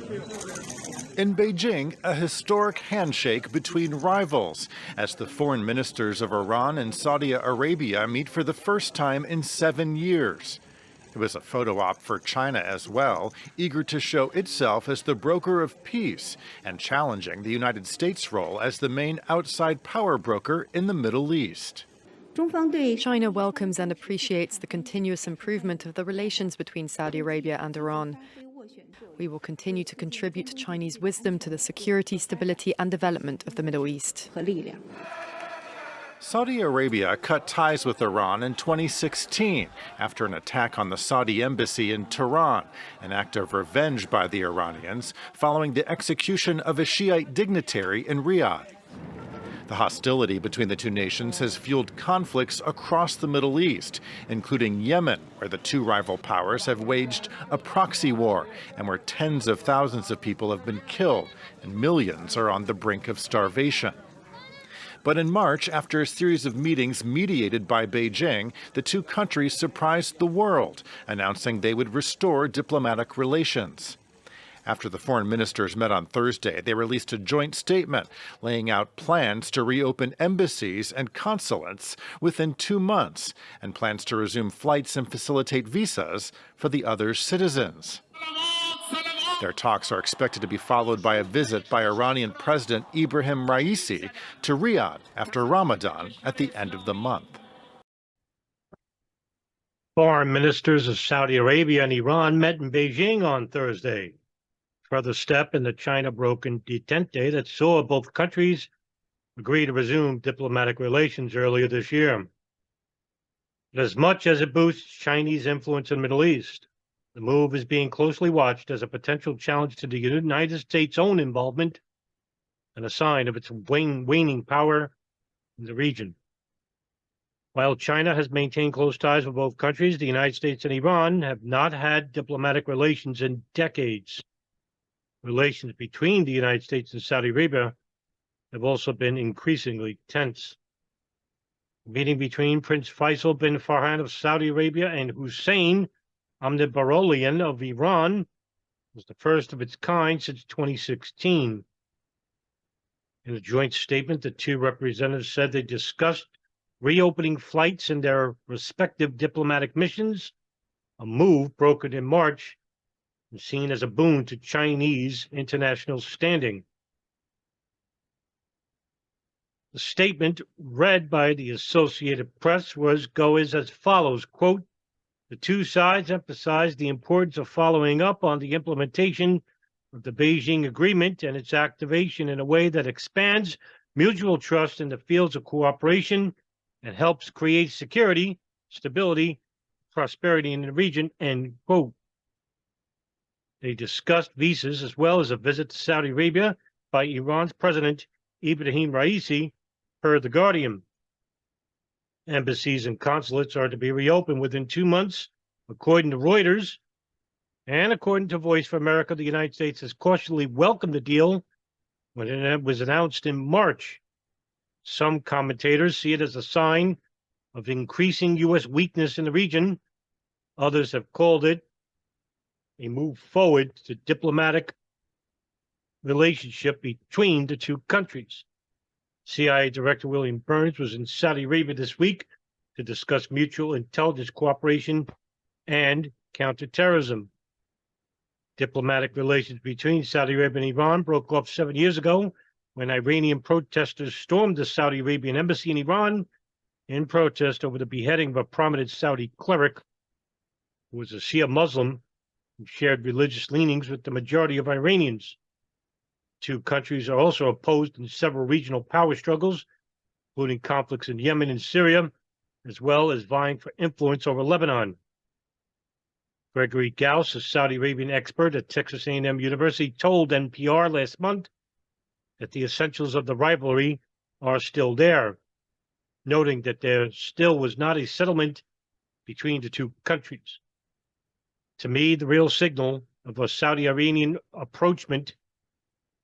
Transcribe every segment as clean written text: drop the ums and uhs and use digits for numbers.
In Beijing, a historic handshake between rivals as the foreign ministers of Iran and Saudi Arabia meet for the first time in 7 years. It was a photo op for China as well, eager to show itself as the broker of peace and challenging the United States' role as the main outside power broker in the Middle East. China welcomes and appreciates the continuous improvement of the relations between Saudi Arabia and Iran. We will continue to contribute Chinese wisdom to the security, stability, and development of the Middle East. Saudi Arabia cut ties with Iran in 2016 after an attack on the Saudi embassy in Tehran, an act of revenge by the Iranians following the execution of a Shiite dignitary in Riyadh. The hostility between the two nations has fueled conflicts across the Middle East, including Yemen, where the two rival powers have waged a proxy war and where tens of thousands of people have been killed and millions are on the brink of starvation. But in March, after a series of meetings mediated by Beijing, the two countries surprised the world, announcing they would restore diplomatic relations. After the foreign ministers met on Thursday, they released a joint statement laying out plans to reopen embassies and consulates within 2 months and plans to resume flights and facilitate visas for the other's citizens. Their talks are expected to be followed by a visit by Iranian President Ibrahim Raisi to Riyadh after Ramadan at the end of the month. Foreign ministers of Saudi Arabia and Iran met in Beijing on Thursday. Further step in the China-broken detente that saw both countries agree to resume diplomatic relations earlier this year. But as much as it boosts Chinese influence in the Middle East, the move is being closely watched as a potential challenge to the United States' own involvement and a sign of its waning power in the region. While China has maintained close ties with both countries, the United States and Iran have not had diplomatic relations in decades. Relations between the United States and Saudi Arabia have also been increasingly tense. The meeting between Prince Faisal bin Farhan of Saudi Arabia and Hussein Ahmadollah of Iran was the first of its kind since 2016. In a joint statement, the two representatives said they discussed reopening flights in their respective diplomatic missions, a move brokered in March and seen as a boon to Chinese international standing. The statement read by the Associated Press goes as follows, quote, "The two sides emphasized the importance of following up on the implementation of the Beijing Agreement and its activation in a way that expands mutual trust in the fields of cooperation and helps create security, stability, prosperity in the region," end quote. They discussed visas as well as a visit to Saudi Arabia by Iran's President Ibrahim Raisi, per The Guardian. Embassies and consulates are to be reopened within 2 months, according to Reuters. And according to Voice for America, the United States has cautiously welcomed the deal when it was announced in March. Some commentators see it as a sign of increasing U.S. weakness in the region. Others have called it a move forward to diplomatic relationship between the two countries. CIA Director William Burns was in Saudi Arabia this week to discuss mutual intelligence cooperation and counterterrorism. Diplomatic relations between Saudi Arabia and Iran broke off 7 years ago when Iranian protesters stormed the Saudi Arabian embassy in Iran in protest over the beheading of a prominent Saudi cleric who was a Shia Muslim who shared religious leanings with the majority of Iranians. Two countries are also opposed in several regional power struggles, including conflicts in Yemen and Syria, as well as vying for influence over Lebanon. Gregory Gauss, a Saudi Arabian expert at Texas A&M University, told NPR last month that the essentials of the rivalry are still there, noting that there still was not a settlement between the two countries. To me, the real signal of a Saudi Iranian approachment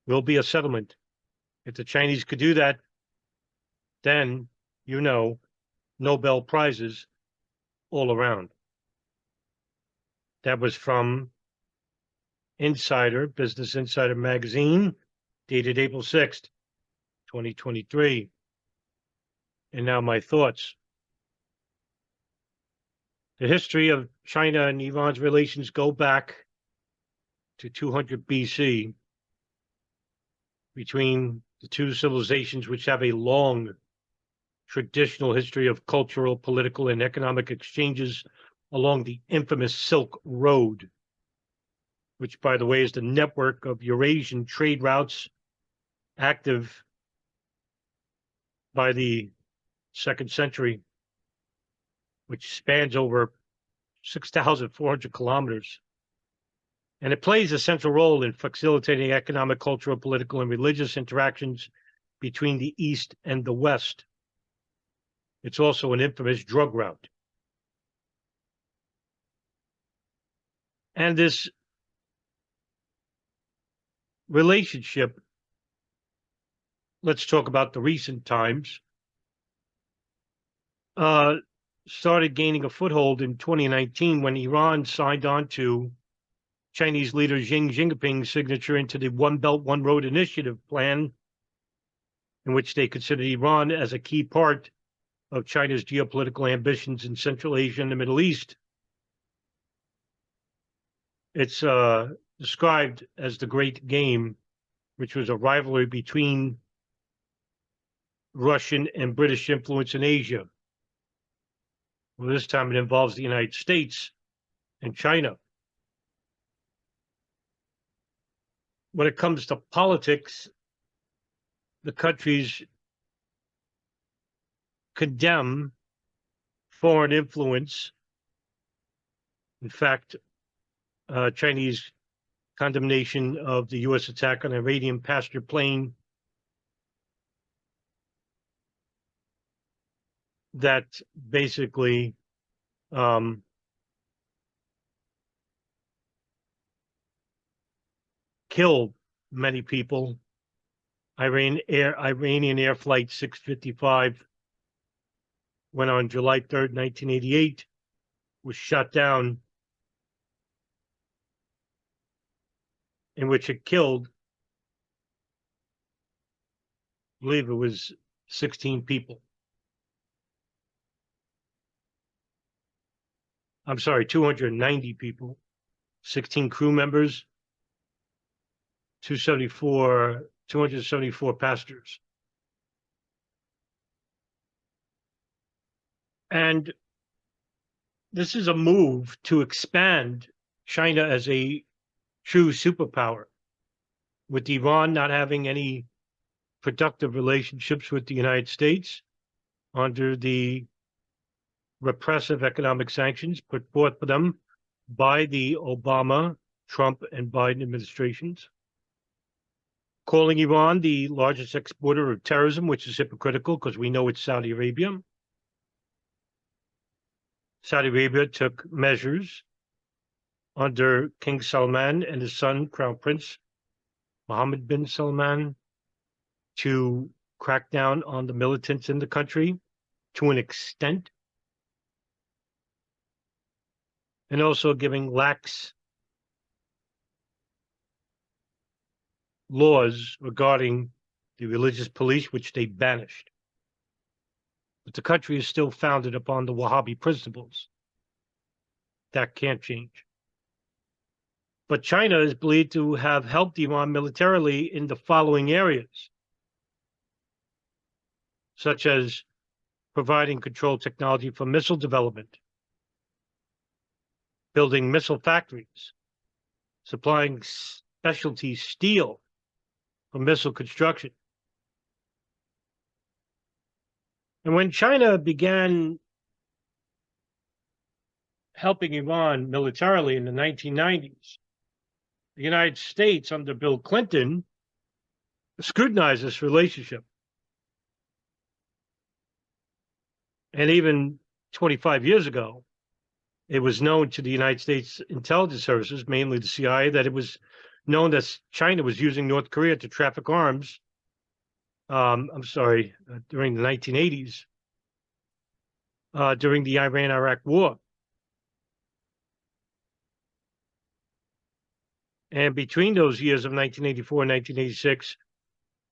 will be a settlement. If the Chinese could do that, then, Nobel Prizes all around. That was from Insider, Business Insider magazine, dated April 6th, 2023. And now my thoughts. The history of China and Iran's relations go back to 200 BC between the two civilizations, which have a long traditional history of cultural, political, and economic exchanges along the infamous Silk Road, which, by the way, is the network of Eurasian trade routes active by the 2nd century, which spans over 6,400 kilometers. And it plays a central role in facilitating economic, cultural, political, and religious interactions between the East and the West. It's also an infamous drug route. And this relationship, let's talk about the recent times, started gaining a foothold in 2019 when Iran signed on to Chinese leader Xi Jinping's signature into the One Belt, One Road initiative plan, in which they considered Iran as a key part of China's geopolitical ambitions in Central Asia and the Middle East. It's described as the Great Game, which was a rivalry between Russian and British influence in Asia. Well, this time it involves the United States and China. When it comes to politics, the countries condemn foreign influence. In fact, Chinese condemnation of the U.S. attack on an Iranian passenger plane that basically killed many people. Iranian Air Flight 655 went on July 3rd, 1988, was shot down, in which it killed, I believe it was 16 people. I'm sorry, 290 people, 16 crew members, 274 passengers. And this is a move to expand China as a true superpower, with Iran not having any productive relationships with the United States under the repressive economic sanctions put forth for them by the Obama, Trump, and Biden administrations, calling Iran the largest exporter of terrorism, which is hypocritical because we know it's Saudi Arabia. Saudi Arabia took measures under King Salman and his son, Crown Prince Mohammed bin Salman, to crack down on the militants in the country to an extent, and also giving lax laws regarding the religious police, which they banished. But the country is still founded upon the Wahhabi principles. That can't change. But China is believed to have helped Iran militarily in the following areas, such as providing control technology for missile development, building missile factories, supplying specialty steel for missile construction. And when China began helping Iran militarily in the 1990s, the United States under Bill Clinton scrutinized this relationship. And even 25 years ago, it was known to the United States intelligence services, mainly the CIA, that it was known that China was using North Korea to traffic arms. During the 1980s, during the Iran-Iraq War. And between those years of 1984 and 1986,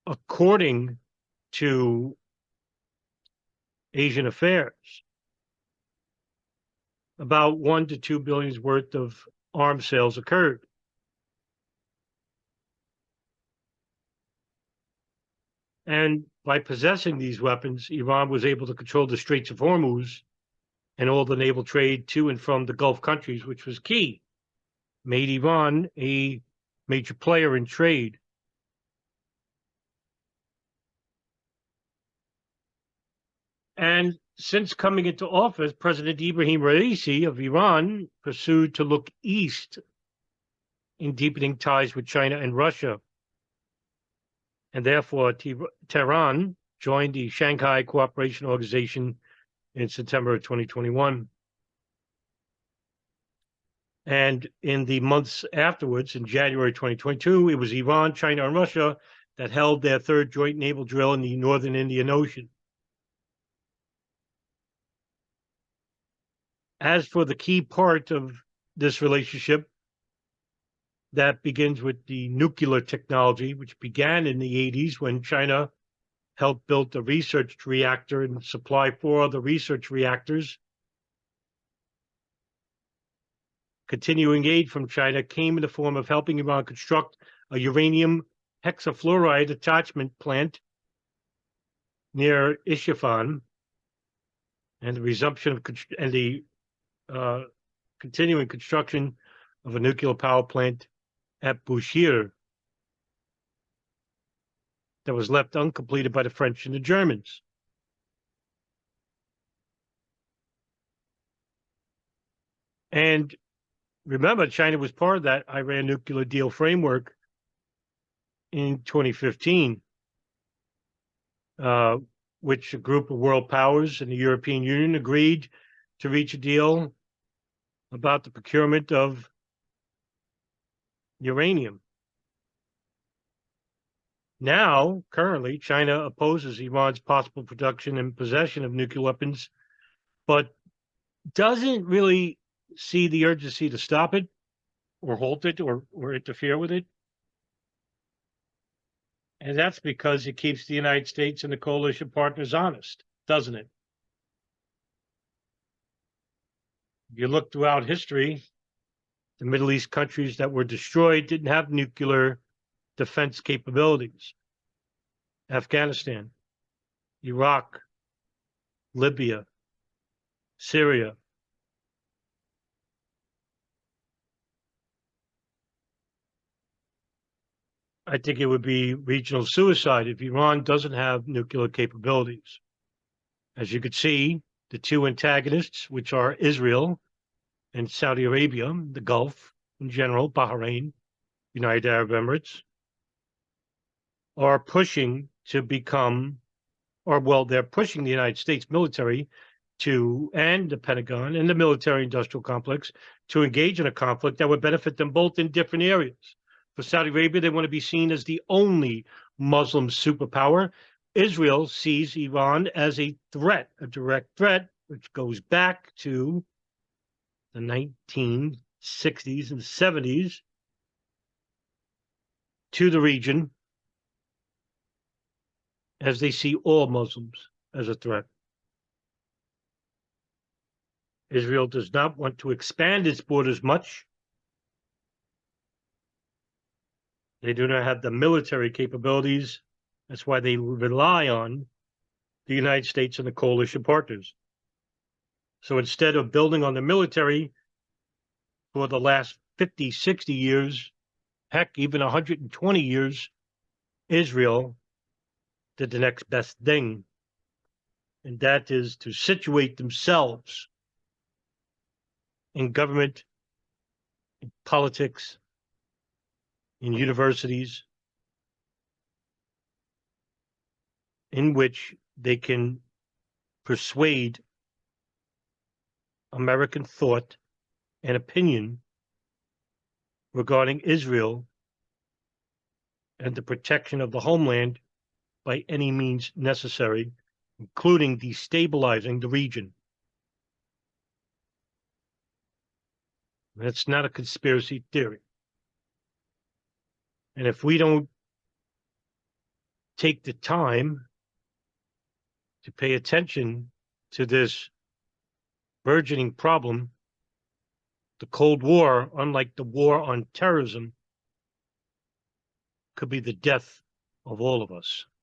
according to Asian Affairs, about 1 to 2 billion worth of arms sales occurred. And by possessing these weapons, Iran was able to control the Straits of Hormuz and all the naval trade to and from the Gulf countries, which was key, made Iran a major player in trade. And since coming into office, President Ibrahim Raisi of Iran pursued to look east in deepening ties with China and Russia. And therefore, Tehran joined the Shanghai Cooperation Organization in September of 2021. And in the months afterwards, in January 2022, it was Iran, China, and Russia that held their third joint naval drill in the northern Indian Ocean. As for the key part of this relationship, that begins with the nuclear technology, which began in the 80s when China helped build a research reactor and supply 4 other research reactors. Continuing aid from China came in the form of helping Iran construct a uranium hexafluoride attachment plant near Isfahan, and the resumption of the continuing construction of a nuclear power plant at Bushehr that was left uncompleted by the French and the Germans. And remember, China was part of that Iran nuclear deal framework in 2015, which a group of world powers and the European Union agreed to reach a deal about the procurement of uranium. Now, currently, China opposes Iran's possible production and possession of nuclear weapons, but doesn't really see the urgency to stop it or halt it or interfere with it. And that's because it keeps the United States and the coalition partners honest, doesn't it? If you look throughout history, the Middle East countries that were destroyed didn't have nuclear defense capabilities. Afghanistan, Iraq, Libya, Syria. I think it would be regional suicide if Iran doesn't have nuclear capabilities. As you could see, the two antagonists, which are Israel and Saudi Arabia, the Gulf in general, Bahrain, United Arab Emirates, are pushing to become, they're pushing the United States military and the Pentagon and the military-industrial complex to engage in a conflict that would benefit them both in different areas. For Saudi Arabia, they want to be seen as the only Muslim superpower. Israel sees Iran as a threat, a direct threat, which goes back to the 1960s and 70s to the region, as they see all Muslims as a threat. Israel does not want to expand its borders much. They do not have the military capabilities. That's why they rely on the United States and the coalition partners. So instead of building on the military for the last 50, 60 years, heck, even 120 years, Israel did the next best thing. And that is to situate themselves in government, in politics, in universities, in which they can persuade American thought and opinion regarding Israel and the protection of the homeland by any means necessary, including destabilizing the region. That's not a conspiracy theory. And if we don't take the time to pay attention to this burgeoning problem, the Cold War, unlike the war on terrorism, could be the death of all of us.